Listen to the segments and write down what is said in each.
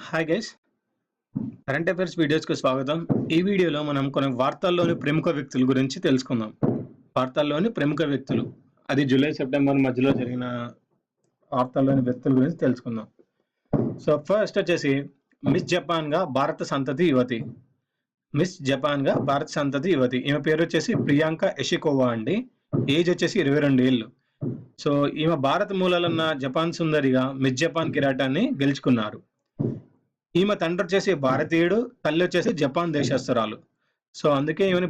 Hi guys, current affairs వీడియోస్కి స్వాగతం. ఈ వీడియోలో మనం కొన్ని వార్తల్లోని ప్రముఖ వ్యక్తుల గురించి తెలుసుకుందాం. వార్తల్లోని ప్రముఖ వ్యక్తులు, అది జూలై సెప్టెంబర్ మధ్యలో జరిగిన వార్తల్లోని వ్యక్తుల గురించి తెలుసుకుందాం. సో ఫస్ట్ వచ్చేసి మిస్ జపాన్గా భారత సంతతి యువతి. మిస్ జపాన్గా భారత సంతతి యువతి, ఈమె పేరు వచ్చేసి ప్రియాంక ఎషికోవా అండి. ఏజ్ వచ్చేసి 22 ఏళ్ళు. సో ఈమె భారత మూలాలున్న జపాన్ సుందరిగా మిస్ జపాన్ కిరీటాన్ని గెలుచుకున్నారు. ఈమె తండ్రి వచ్చేసి భారతీయుడు, తల్లి వచ్చేసి జపాన్ దేశస్తురాలు. సో అందుకే ఈమెని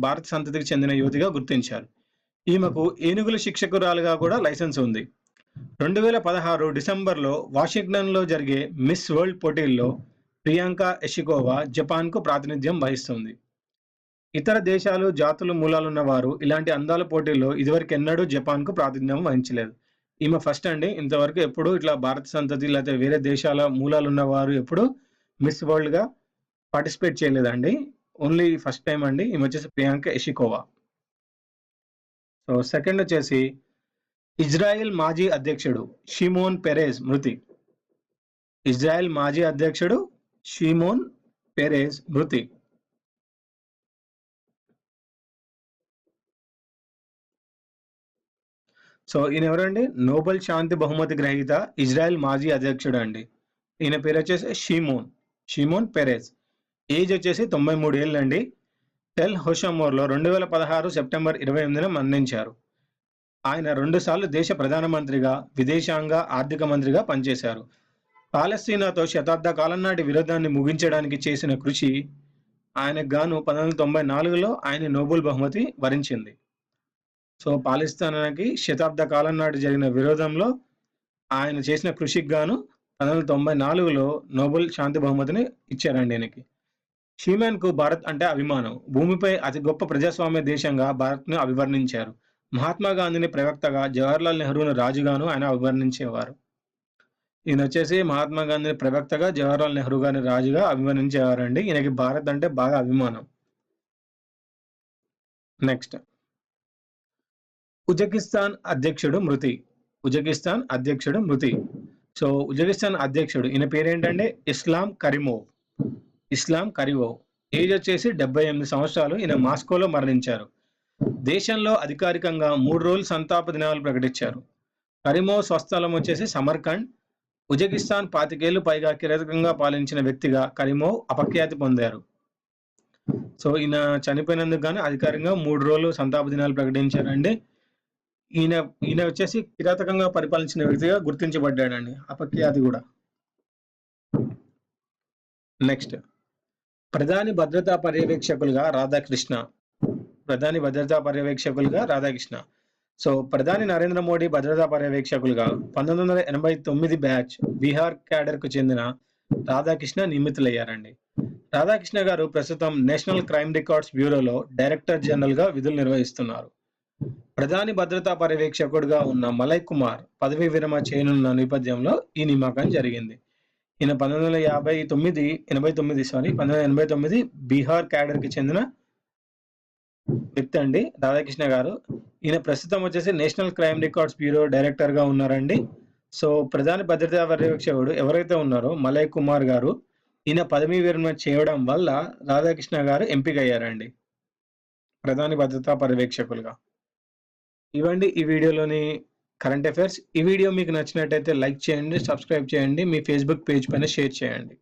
భారత సంతతికి చెందిన యువతిగా గుర్తించారు. ఈమెకు ఏనుగుల శిక్షకురాలుగా కూడా లైసెన్స్ ఉంది. 2016 డిసెంబర్లో వాషింగ్టన్లో జరిగే మిస్ వరల్డ్ పోటీల్లో ప్రియాంక ఎషికోవా జపాన్కు ప్రాతినిధ్యం వహిస్తుంది. ఇతర దేశాలు, జాతులు మూలాలున్న వారు ఇలాంటి అందాల పోటీల్లో ఇదివరకు ఎన్నడూ జపాన్కు ప్రాతినిధ్యం వహించలేదు. ఈమె ఫస్ట్ అండి. ఇంతవరకు ఎప్పుడు ఇట్లా భారత సంతతి లేకపోతే వేరే దేశాల మూలాలు ఉన్న వారు ఎప్పుడు మిస్ వరల్డ్గా పార్టిసిపేట్ చేయలేదండి. ఓన్లీ ఫస్ట్ టైం అండి. ఈమె వచ్చేసి ప్రియాంక ఎషికోవా. సో సెకండ్ వచ్చేసి ఇజ్రాయెల్ మాజీ అధ్యక్షుడు షిమోన్ పెరేజ్ మృతి. ఇజ్రాయెల్ మాజీ అధ్యక్షుడు షిమోన్ పెరేజ్ మృతి. సో ఈయన ఎవరండి? నోబెల్ శాంతి బహుమతి గ్రహీత, ఇజ్రాయెల్ మాజీ అధ్యక్షుడు అండి. ఈయన పేరు వచ్చేసి షిమోన్ పెరేజ్. ఏజ్ వచ్చేసి 93 ఏళ్ళు అండి. టెల్ హోషమోర్లో 2016 సెప్టెంబర్ 28న మరణించారు. ఆయన 2 సార్లు దేశ ప్రధానమంత్రిగా, విదేశాంగ ఆర్థిక మంత్రిగా పనిచేశారు. పాలస్తీనాతో శతాబ్ద కాలం నాటి విరోధాన్ని ముగించడానికి చేసిన కృషి ఆయనకు గాను 1994లో ఆయన నోబెల్ బహుమతి వరించింది. సో పాలస్తీనాకి శతాబ్ద కాలం నాటి జరిగిన విరోధంలో ఆయన చేసిన కృషికి గాను 1994లో నోబెల్ శాంతి బహుమతిని ఇచ్చారండి ఈయనకి. షీమాన్కు భారత్ అంటే అభిమానం. భూమిపై అతి గొప్ప ప్రజాస్వామ్య దేశంగా భారత్ను అభివర్ణించారు. మహాత్మా గాంధీని ప్రవక్తగా, జవహర్లాల్ నెహ్రూను రాజుగాను ఆయన అభివర్ణించేవారు. ఈయన వచ్చేసి మహాత్మా గాంధీని ప్రవక్తగా, జవహర్లాల్ నెహ్రూ గారిని రాజుగా అభివర్ణించేవారండి. ఈయనకి భారత్ అంటే బాగా అభిమానం. నెక్స్ట్, ఉజ్బెకిస్తాన్ అధ్యక్షుడు మృతి. సో ఉజ్బెకిస్తాన్ అధ్యక్షుడు, ఈయన పేరేంటంటే ఇస్లాం కరిమోవ్. ఏజ్ వచ్చేసి 78 సంవత్సరాలు. ఈయన మాస్కోలో మరణించారు. దేశంలో అధికారికంగా 3 రోజులు సంతాప దినాలు ప్రకటించారు. కరిమోవ్ స్వస్థలం వచ్చేసి సమర్కండ్. ఉజ్బెకిస్తాన్ 25 ఏళ్లు పైగా కీలకంగా పాలించిన వ్యక్తిగా కరిమోవ్ అపఖ్యాతి పొందారు. సో ఈయన చనిపోయినందుకు గాను అధికారికంగా 3 రోజులు సంతాప దినాలు ప్రకటించారండి. ఈయన వచ్చేసి కిరాతకంగా పరిపాలించిన వ్యక్తిగా గుర్తించబడ్డాడండి, అపఖ్యాతి కూడా. నెక్స్ట్, ప్రధాని భద్రతా పర్యవేక్షకులుగా రాధాకృష్ణ. సో ప్రధాని నరేంద్ర మోడీ భద్రతా పర్యవేక్షకులుగా 1989 బ్యాచ్ బీహార్ క్యాడర్కు చెందిన రాధాకృష్ణ నియమితులయ్యారండి. రాధాకృష్ణ గారు ప్రస్తుతం నేషనల్ క్రైమ్ రికార్డ్స్ బ్యూరోలో డైరెక్టర్ జనరల్గా విధులు నిర్వహిస్తున్నారు. ప్రధాని భద్రతా పర్యవేక్షకుడుగా ఉన్న మలయ్ కుమార్ పదవీ విరమణ చేయనున్న నేపథ్యంలో ఈ నియామకం జరిగింది. ఈయన 1989 బీహార్ క్యాడర్కి చెందిన వ్యక్తి అండి రాధాకృష్ణ గారు. ఈయన ప్రస్తుతం వచ్చేసి నేషనల్ క్రైమ్ రికార్డ్స్ బ్యూరో డైరెక్టర్గా ఉన్నారండి. సో ప్రధాని భద్రతా పర్యవేక్షకుడు ఎవరైతే ఉన్నారో మలయ్ కుమార్ గారు, ఈయన పదవీ విరమణ చేయడం వల్ల రాధాకృష్ణ గారు ఎంపికయ్యారండి ప్రధాని భద్రతా పర్యవేక్షకులుగా. ఇవ్వండి ఈ వీడియోలోని కరెంట్ అఫైర్స్. ఈ వీడియో మీకు నచ్చినట్టయితే లైక్ చేయండి, సబ్స్క్రైబ్ చేయండి, మీ ఫేస్బుక్ పేజ్ పైన షేర్ చేయండి.